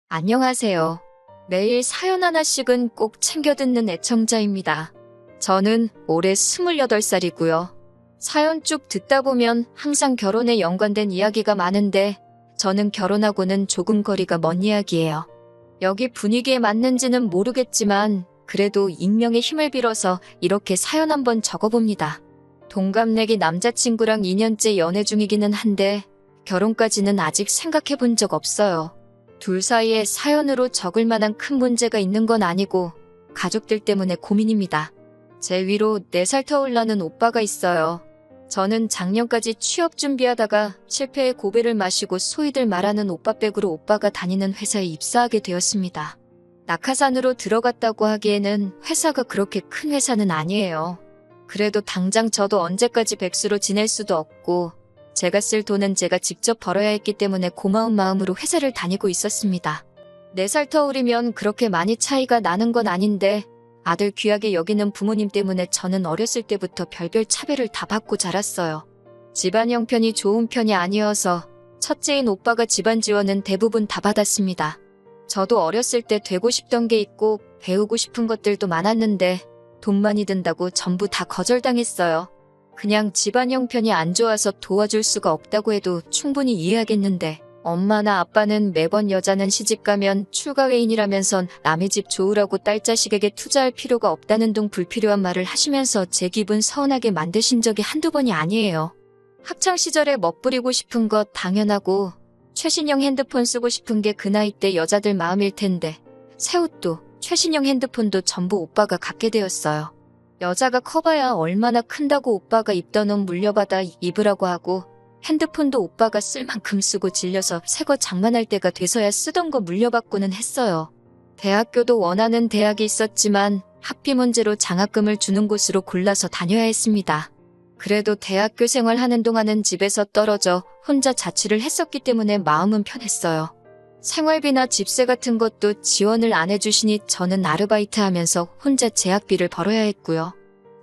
안녕하세요. 매일 사연 하나씩은 꼭 챙겨 듣는 애청자입니다. 저는 올해 28살이고요. 사연 쭉 듣다 보면 항상 결혼에 연관된 이야기가 많은데 저는 결혼하고는 조금 거리가 먼 이야기예요. 여기 분위기에 맞는지는 모르겠지만 그래도 익명의 힘을 빌어서 이렇게 사연 한번 적어봅니다. 동갑내기 남자친구랑 2년째 연애 중이기는 한데 결혼까지는 아직 생각해 본 적 없어요. 둘 사이에 사연으로 적을 만한 큰 문제가 있는 건 아니고 가족들 때문에 고민입니다. 제 위로 4살 터울 나는 오빠가 있어요. 저는 작년까지 취업 준비하다가 실패의 고배를 마시고 소위들 말하는 오빠백으로 오빠가 다니는 회사에 입사하게 되었습니다. 낙하산으로 들어갔다고 하기에는 회사가 그렇게 큰 회사는 아니에요. 그래도 당장 저도 언제까지 백수로 지낼 수도 없고 제가 쓸 돈은 제가 직접 벌어야 했기 때문에 고마운 마음으로 회사를 다니고 있었습니다. 4살 터울이면 그렇게 많이 차이가 나는 건 아닌데 아들 귀하게 여기는 부모님 때문에 저는 어렸을 때부터 별별 차별을 다 받고 자랐어요. 집안 형편이 좋은 편이 아니어서 첫째인 오빠가 집안 지원은 대부분 다 받았습니다. 저도 어렸을 때 되고 싶던 게 있고 배우고 싶은 것들도 많았는데 돈 많이 든다고 전부 다 거절당했어요. 그냥 집안 형편이 안 좋아서 도와줄 수가 없다고 해도 충분히 이해하겠는데 엄마나 아빠는 매번 여자는 시집가면 출가회인이라면선 남의 집 좋으라고 딸 자식에게 투자할 필요가 없다는 등 불필요한 말을 하시면서 제 기분 서운하게 만드신 적이 한두 번이 아니에요. 학창시절에 멋부리고 싶은 것 당연하고 최신형 핸드폰 쓰고 싶은 게 그 나이 때 여자들 마음일 텐데 새 옷도 최신형 핸드폰도 전부 오빠가 갖게 되었어요. 여자가 커봐야 얼마나 큰다고 오빠가 입던 옷 물려받아 입으라고 하고 핸드폰도 오빠가 쓸 만큼 쓰고 질려서 새거 장만할 때가 돼서야 쓰던 거 물려받고는 했어요. 대학교도 원하는 대학이 있었지만 학비 문제로 장학금을 주는 곳으로 골라서 다녀야 했습니다. 그래도 대학교 생활하는 동안은 집에서 떨어져 혼자 자취를 했었기 때문에 마음은 편했어요. 생활비나 집세 같은 것도 지원을 안 해주시니 저는 아르바이트 하면서 혼자 제 학비를 벌어야 했고요.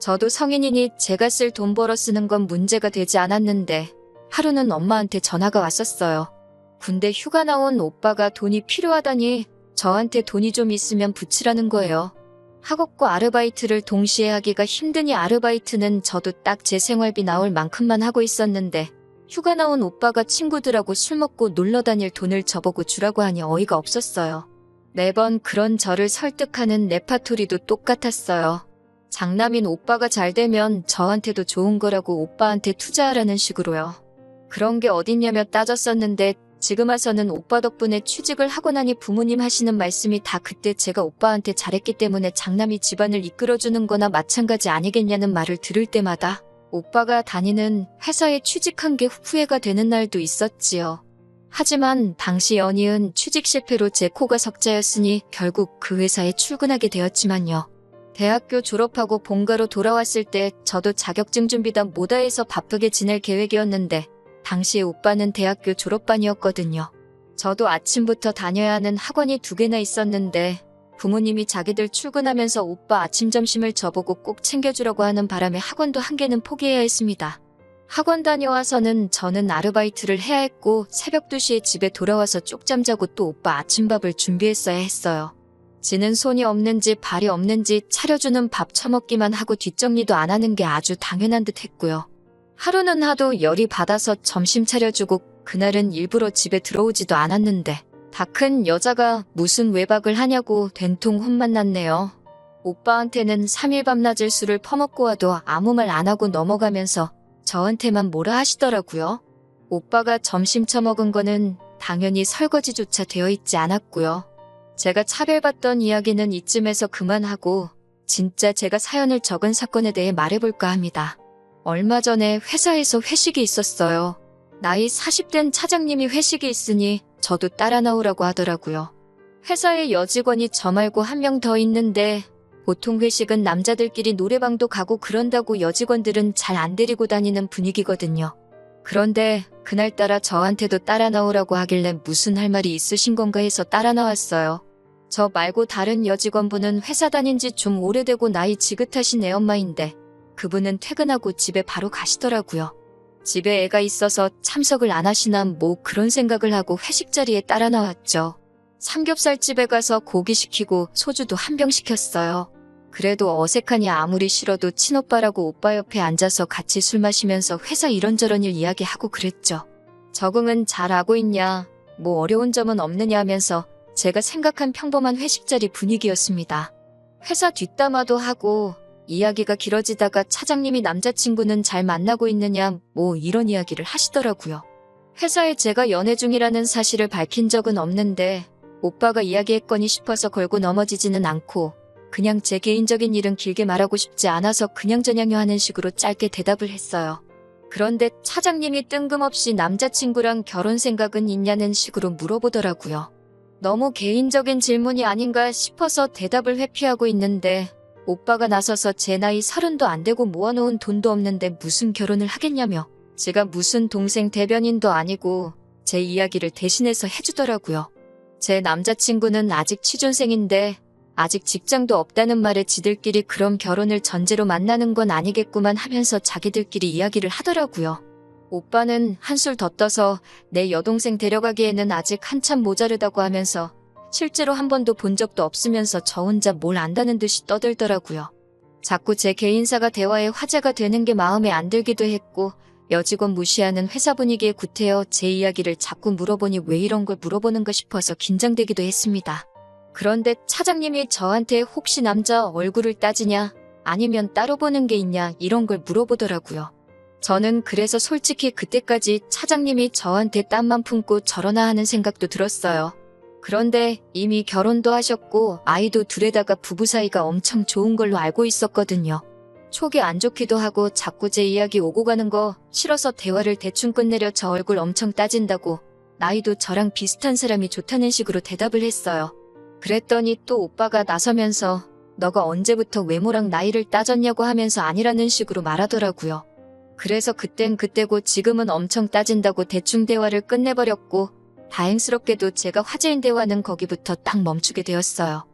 저도 성인이니 제가 쓸 돈 벌어 쓰는 건 문제가 되지 않았는데 하루는 엄마한테 전화가 왔었어요. 군대 휴가 나온 오빠가 돈이 필요하다니 저한테 돈이 좀 있으면 붙이라는 거예요. 학업과 아르바이트를 동시에 하기가 힘드니 아르바이트는 저도 딱 제 생활비 나올 만큼만 하고 있었는데 휴가 나온 오빠가 친구들하고 술 먹고 놀러 다닐 돈을 저보고 주라고 하니 어이가 없었어요. 매번 그런 저를 설득하는 레파토리도 똑같았어요. 장남인 오빠가 잘 되면 저한테도 좋은 거라고 오빠한테 투자하라는 식으로요. 그런 게 어딨냐며 따졌었는데 지금 와서는 오빠 덕분에 취직을 하고 나니 부모님 하시는 말씀이 다 그때 제가 오빠한테 잘했기 때문에 장남이 집안을 이끌어주는 거나 마찬가지 아니겠냐는 말을 들을 때마다 오빠가 다니는 회사에 취직한 게 후회가 되는 날도 있었지요. 하지만 당시 연이은 취직 실패로 제 코가 석자였으니 결국 그 회사에 출근하게 되었지만요. 대학교 졸업하고 본가로 돌아왔을 때 저도 자격증 준비다 뭐다 해서 바쁘게 지낼 계획이었는데 당시에 오빠는 대학교 졸업반이었거든요. 저도 아침부터 다녀야 하는 학원이 2개나 있었는데 부모님이 자기들 출근하면서 오빠 아침 점심을 저보고 꼭 챙겨주라고 하는 바람에 학원도 1개는 포기해야 했습니다. 학원 다녀와서는 저는 아르바이트를 해야 했고 새벽 2시에 집에 돌아와서 쪽잠 자고 또 오빠 아침밥을 준비했어야 했어요. 지는 손이 없는지 발이 없는지 차려주는 밥 처먹기만 하고 뒷정리도 안 하는 게 아주 당연한 듯 했고요. 하루는 하도 열이 받아서 점심 차려주고 그날은 일부러 집에 들어오지도 않았는데 다 큰 여자가 무슨 외박을 하냐고 된통 혼만 났네요. 오빠한테는 3일 밤낮을 술을 퍼먹고 와도 아무 말 안 하고 넘어가면서 저한테만 뭐라 하시더라고요. 오빠가 점심 처먹은 거는 당연히 설거지조차 되어 있지 않았고요. 제가 차별받던 이야기는 이쯤에서 그만하고 진짜 제가 사연을 적은 사건에 대해 말해볼까 합니다. 얼마 전에 회사에서 회식이 있었어요. 나이 40된 차장님이 회식이 있으니 저도 따라 나오라고 하더라고요. 회사에 여직원이 저 말고 1명 더 있는데 보통 회식은 남자들끼리 노래방도 가고 그런다고 여직원들은 잘 안 데리고 다니는 분위기거든요. 그런데 그날따라 저한테도 따라 나오라고 하길래 무슨 할 말이 있으신 건가 해서 따라 나왔어요. 저 말고 다른 여직원분은 회사 다닌 지 좀 오래되고 나이 지긋하신 애엄마인데 그분은 퇴근하고 집에 바로 가시더라고요. 집에 애가 있어서 참석을 안 하시나 뭐 그런 생각을 하고 회식 자리에 따라 나왔죠. 삼겹살집에 가서 고기 시키고 소주도 한 병 시켰어요. 그래도 어색하니 아무리 싫어도 친오빠라고 오빠 옆에 앉아서 같이 술 마시면서 회사 이런저런 일 이야기하고 그랬죠. 적응은 잘하고 있냐, 뭐 어려운 점은 없느냐 하면서 제가 생각한 평범한 회식 자리 분위기였습니다. 회사 뒷담화도 하고 이야기가 길어지다가 차장님이 남자친구는 잘 만나고 있느냐 뭐 이런 이야기를 하시더라고요. 회사에 제가 연애 중이라는 사실을 밝힌 적은 없는데 오빠가 이야기했거니 싶어서 걸고 넘어지지는 않고 그냥 제 개인적인 일은 길게 말하고 싶지 않아서 그냥저냥요 하는 식으로 짧게 대답을 했어요. 그런데 차장님이 뜬금없이 남자친구랑 결혼 생각은 있냐는 식으로 물어보더라고요. 너무 개인적인 질문이 아닌가 싶어서 대답을 회피하고 있는데 오빠가 나서서 제 나이 30도 안 되고 모아놓은 돈도 없는데 무슨 결혼을 하겠냐며 제가 무슨 동생 대변인도 아니고 제 이야기를 대신해서 해주더라고요. 제 남자친구는 아직 취준생인데 아직 직장도 없다는 말에 지들끼리 그럼 결혼을 전제로 만나는 건 아니겠구만 하면서 자기들끼리 이야기를 하더라고요. 오빠는 한술 더 떠서 내 여동생 데려가기에는 아직 한참 모자르다고 하면서 실제로 한 번도 본 적도 없으면서 저 혼자 뭘 안다는 듯이 떠들더라고요. 자꾸 제 개인사가 대화의 화제가 되는 게 마음에 안 들기도 했고 여직원 무시하는 회사 분위기에 구태여 제 이야기를 자꾸 물어보니 왜 이런 걸 물어보는가 싶어서 긴장되기도 했습니다. 그런데 차장님이 저한테 혹시 남자 얼굴을 따지냐 아니면 따로 보는 게 있냐 이런 걸 물어보더라고요. 저는 그래서 솔직히 그때까지 차장님이 저한테 땀만 품고 저러나 하는 생각도 들었어요. 그런데 이미 결혼도 하셨고 아이도 둘에다가 부부 사이가 엄청 좋은 걸로 알고 있었거든요. 촉이 안 좋기도 하고 자꾸 제 이야기 오고 가는 거 싫어서 대화를 대충 끝내려 저 얼굴 엄청 따진다고 나이도 저랑 비슷한 사람이 좋다는 식으로 대답을 했어요. 그랬더니 또 오빠가 나서면서 너가 언제부터 외모랑 나이를 따졌냐고 하면서 아니라는 식으로 말하더라고요. 그래서 그땐 그때고 지금은 엄청 따진다고 대충 대화를 끝내버렸고 다행스럽게도 제가 화제인 대화는 거기부터 딱 멈추게 되었어요.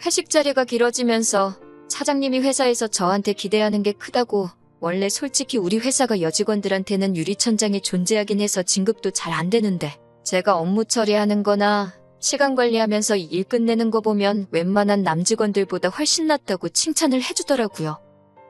회식 자리가 길어지면서 차장님이 회사에서 저한테 기대하는 게 크다고 원래 솔직히 우리 회사가 여직원들한테는 유리천장이 존재하긴 해서 진급도 잘 안 되는데 제가 업무 처리하는 거나 시간 관리하면서 일 끝내는 거 보면 웬만한 남직원들보다 훨씬 낫다고 칭찬을 해주더라고요.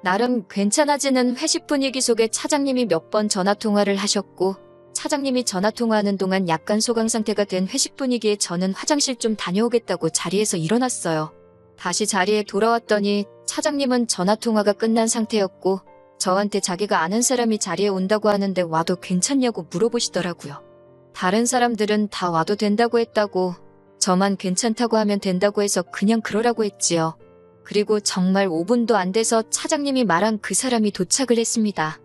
나름 괜찮아지는 회식 분위기 속에 차장님이 몇 번 전화통화를 하셨고 차장님이 전화통화하는 동안 약간 소강 상태가 된 회식 분위기에 저는 화장실 좀 다녀오겠다고 자리에서 일어났어요. 다시 자리에 돌아왔더니 차장님은 전화통화가 끝난 상태였고 저한테 자기가 아는 사람이 자리에 온다고 하는데 와도 괜찮냐고 물어보시더라고요. 다른 사람들은 다 와도 된다고 했다고 저만 괜찮다고 하면 된다고 해서 그냥 그러라고 했지요. 그리고 정말 5분도 안 돼서 차장님이 말한 그 사람이 도착을 했습니다.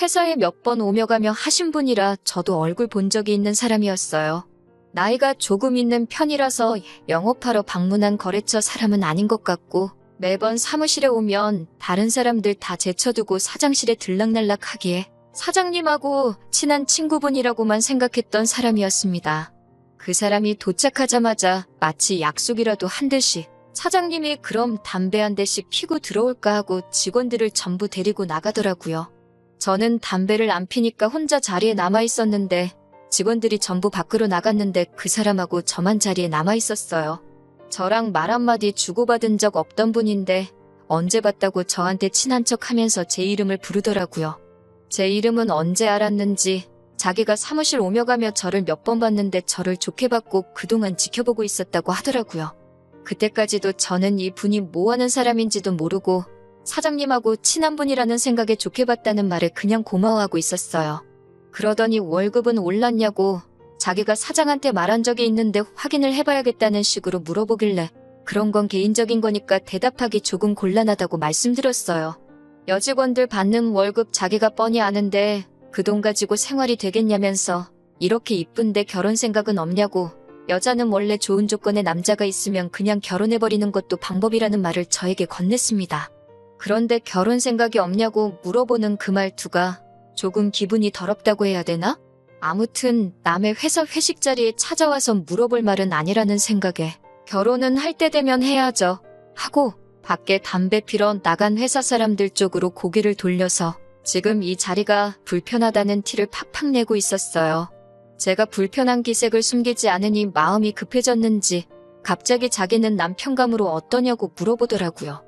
회사에 몇 번 오며 가며 하신 분이라 저도 얼굴 본 적이 있는 사람이었어요. 나이가 조금 있는 편이라서 영업하러 방문한 거래처 사람은 아닌 것 같고 매번 사무실에 오면 다른 사람들 다 제쳐두고 사장실에 들락날락 하기에 사장님하고 친한 친구분이라고만 생각했던 사람이었습니다. 그 사람이 도착하자마자 마치 약속이라도 한 듯이 차장님이 그럼 담배 한 대씩 피고 들어올까 하고 직원들을 전부 데리고 나가더라고요. 저는 담배를 안 피니까 혼자 자리에 남아 있었는데 직원들이 전부 밖으로 나갔는데 그 사람하고 저만 자리에 남아 있었어요. 저랑 말 한마디 주고받은 적 없던 분인데 언제 봤다고 저한테 친한 척 하면서 제 이름을 부르더라고요. 제 이름은 언제 알았는지 자기가 사무실 오며 가며 저를 몇 번 봤는데 저를 좋게 봤고 그동안 지켜보고 있었다고 하더라고요. 그때까지도 저는 이 분이 뭐하는 사람인지도 모르고 사장님하고 친한 분이라는 생각에 좋게 봤다는 말에 그냥 고마워하고 있었어요. 그러더니 월급은 올랐냐고 자기가 사장한테 말한 적이 있는데 확인을 해봐야겠다는 식으로 물어보길래 그런 건 개인적인 거니까 대답하기 조금 곤란하다고 말씀드렸어요. 여직원들 받는 월급 자기가 뻔히 아는데 그 돈 가지고 생활이 되겠냐면서 이렇게 이쁜데 결혼 생각은 없냐고 여자는 원래 좋은 조건의 남자가 있으면 그냥 결혼해버리는 것도 방법이라는 말을 저에게 건넸습니다. 그런데 결혼 생각이 없냐고 물어보는 그 말투가 조금 기분이 더럽다고 해야 되나? 아무튼 남의 회사 회식 자리에 찾아와서 물어볼 말은 아니라는 생각에 결혼은 할 때 되면 해야죠 하고 밖에 담배 피러 나간 회사 사람들 쪽으로 고개를 돌려서 지금 이 자리가 불편하다는 티를 팍팍 내고 있었어요. 제가 불편한 기색을 숨기지 않으니 마음이 급해졌는지 갑자기 자기는 남편감으로 어떠냐고 물어보더라고요.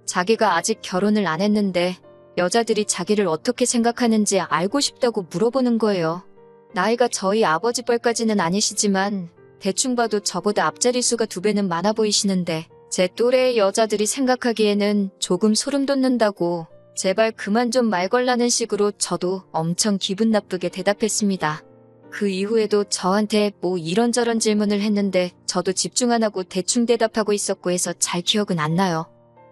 자기가 아직 결혼을 안 했는데 여자들이 자기를 어떻게 생각하는지 알고 싶다고 물어보는 거예요. 나이가 저희 아버지 뻘까지는 아니시지만 대충 봐도 저보다 앞자리 수가 2배는 많아 보이시는데 제 또래의 여자들이 생각하기에는 조금 소름 돋는다고 제발 그만 좀 말 걸라는 식으로 저도 엄청 기분 나쁘게 대답했습니다. 그 이후에도 저한테 뭐 이런저런 질문을 했는데 저도 집중 안 하고 대충 대답하고 있었고 해서 잘 기억은 안 나요.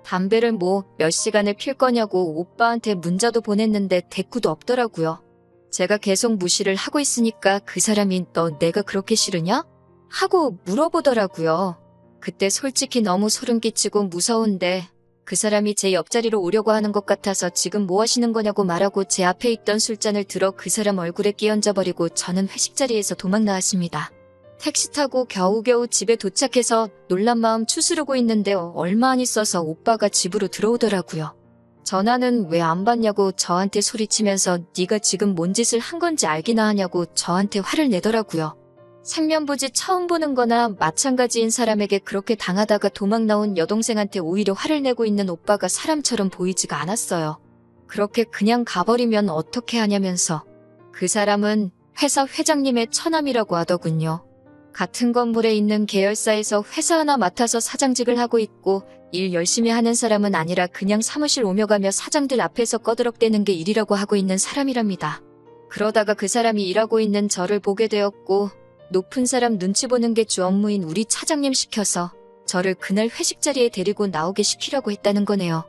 담배를 뭐 몇 시간을 필 거냐고 오빠한테 문자도 보냈는데 대꾸도 없더라고요. 제가 계속 무시를 하고 있으니까 그 사람이 너 내가 그렇게 싫으냐? 하고 물어보더라고요. 그때 솔직히 너무 소름 끼치고 무서운데 그 사람이 제 옆자리로 오려고 하는 것 같아서 지금 뭐 하시는 거냐고 말하고 제 앞에 있던 술잔을 들어 그 사람 얼굴에 끼얹어버리고 저는 회식 자리에서 도망 나왔습니다. 택시 타고 겨우겨우 집에 도착해서 놀란 마음 추스르고 있는데 얼마 안 있어서 오빠가 집으로 들어오더라고요. 전화는 왜 안 받냐고 저한테 소리치면서 네가 지금 뭔 짓을 한 건지 알기나 하냐고 저한테 화를 내더라고요. 생면부지 처음 보는 거나 마찬가지인 사람에게 그렇게 당하다가 도망 나온 여동생한테 오히려 화를 내고 있는 오빠가 사람처럼 보이지가 않았어요. 그렇게 그냥 가버리면 어떻게 하냐면서 그 사람은 회사 회장님의 처남이라고 하더군요. 같은 건물에 있는 계열사에서 회사 하나 맡아서 사장직을 하고 있고 일 열심히 하는 사람은 아니라 그냥 사무실 오며 가며 사장들 앞에서 꺼드럭대는 게 일이라고 하고 있는 사람이랍니다. 그러다가 그 사람이 일하고 있는 저를 보게 되었고 높은 사람 눈치 보는 게 주 업무인 우리 차장님 시켜서 저를 그날 회식 자리에 데리고 나오게 시키려고 했다는 거네요.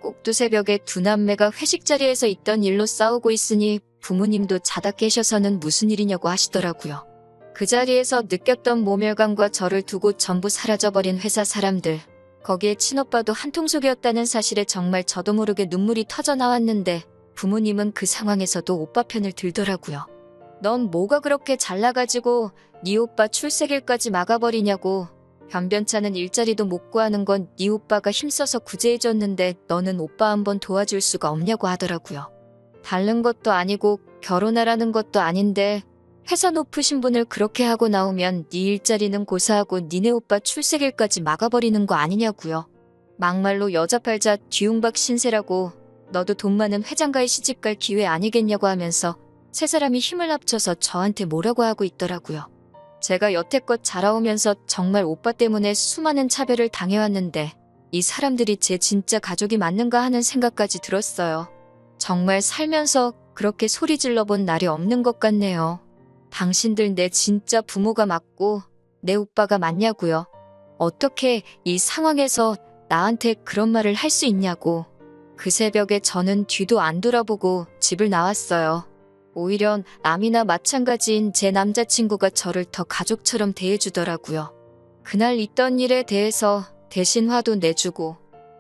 꼭두 새벽에 두 남매가 회식 자리에서 있던 일로 싸우고 있으니 부모님도 자다 깨셔서는 무슨 일이냐고 하시더라고요. 그 자리에서 느꼈던 모멸감과 저를 두고 전부 사라져버린 회사 사람들. 거기에 친오빠도 한통속이었다는 사실에 정말 저도 모르게 눈물이 터져 나왔는데 부모님은 그 상황에서도 오빠 편을 들더라고요. 넌 뭐가 그렇게 잘나가지고 네 오빠 출세길까지 막아버리냐고. 변변찮은 일자리도 못 구하는 건 네 오빠가 힘써서 구제해줬는데 너는 오빠 한번 도와줄 수가 없냐고 하더라고요. 다른 것도 아니고 결혼하라는 것도 아닌데 회사 높으신 분을 그렇게 하고 나오면 네 일자리는 고사하고 니네 오빠 출세길까지 막아버리는 거 아니냐고요. 막말로 여자 팔자 뒤웅박 신세라고 너도 돈 많은 회장가에 시집갈 기회 아니겠냐고 하면서 세 사람이 힘을 합쳐서 저한테 뭐라고 하고 있더라고요. 제가 여태껏 자라오면서 정말 오빠 때문에 수많은 차별을 당해왔는데 이 사람들이 제 진짜 가족이 맞는가 하는 생각까지 들었어요. 정말 살면서 그렇게 소리 질러본 날이 없는 것 같네요. 당신들 내 진짜 부모가 맞고 내 오빠가 맞냐고요. 어떻게 이 상황에서 나한테 그런 말을 할 수 있냐고. 그 새벽에 저는 뒤도 안 돌아보고 집을 나왔어요. 오히려 남이나 마찬가지인 제 남자친구가 저를 더 가족처럼 대해주더라고요. 그날 있던 일에 대해서 대신 화도 내주고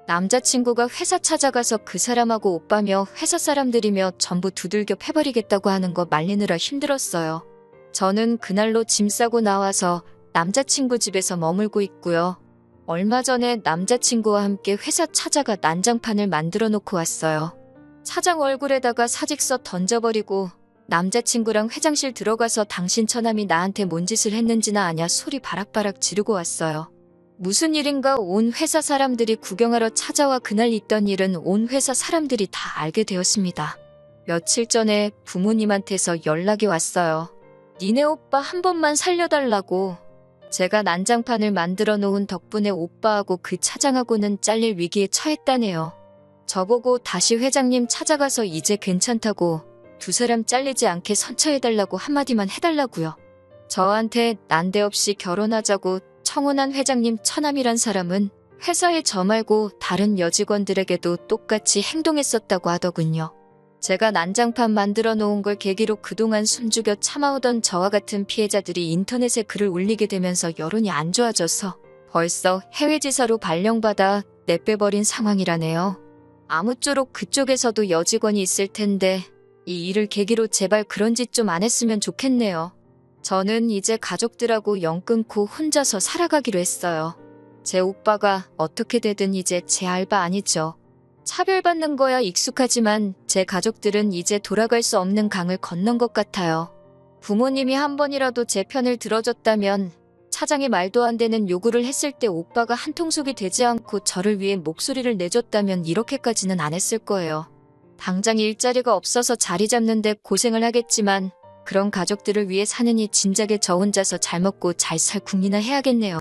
남자친구가 회사 찾아가서 그 사람하고 오빠며 회사 사람들이며 전부 두들겨 패버리겠다고 하는 거 말리느라 힘들었어요. 저는 그날로 짐 싸고 나와서 남자친구 집에서 머물고 있고요. 얼마 전에 남자친구와 함께 회사 찾아가 난장판을 만들어 놓고 왔어요. 차장 얼굴에다가 사직서 던져버리고 남자친구랑 회장실 들어가서 당신 처남이 나한테 뭔 짓을 했는지나 아냐 소리 바락바락 지르고 왔어요. 무슨 일인가 온 회사 사람들이 구경하러 찾아와 그날 있던 일은 온 회사 사람들이 다 알게 되었습니다. 며칠 전에 부모님한테서 연락이 왔어요. 니네 오빠 한 번만 살려달라고. 제가 난장판을 만들어 놓은 덕분에 오빠하고 그 차장하고는 잘릴 위기에 처했다네요. 저보고 다시 회장님 찾아가서 이제 괜찮다고 두 사람 잘리지 않게 선처해달라고 한마디만 해달라고요. 저한테 난데없이 결혼하자고 청혼한 회장님 처남이란 사람은 회사에 저 말고 다른 여직원들에게도 똑같이 행동했었다고 하더군요. 제가 난장판 만들어 놓은 걸 계기로 그동안 숨죽여 참아오던 저와 같은 피해자들이 인터넷에 글을 올리게 되면서 여론이 안 좋아져서 벌써 해외지사로 발령받아 내빼버린 상황이라네요. 아무쪼록 그쪽에서도 여직원이 있을 텐데 이 일을 계기로 제발 그런 짓 좀 안 했으면 좋겠네요. 저는 이제 가족들하고 연 끊고 혼자서 살아가기로 했어요. 제 오빠가 어떻게 되든 이제 제 알바 아니죠. 차별받는 거야 익숙하지만 제 가족들은 이제 돌아갈 수 없는 강을 건넌 것 같아요. 부모님이 한 번이라도 제 편을 들어줬다면 차장이 말도 안 되는 요구를 했을 때 오빠가 한통속이 되지 않고 저를 위해 목소리를 내줬다면 이렇게까지는 안 했을 거예요. 당장 일자리가 없어서 자리 잡는데 고생을 하겠지만 그런 가족들을 위해 사느니 진작에 저 혼자서 잘 먹고 잘 살 궁리나 해야겠네요.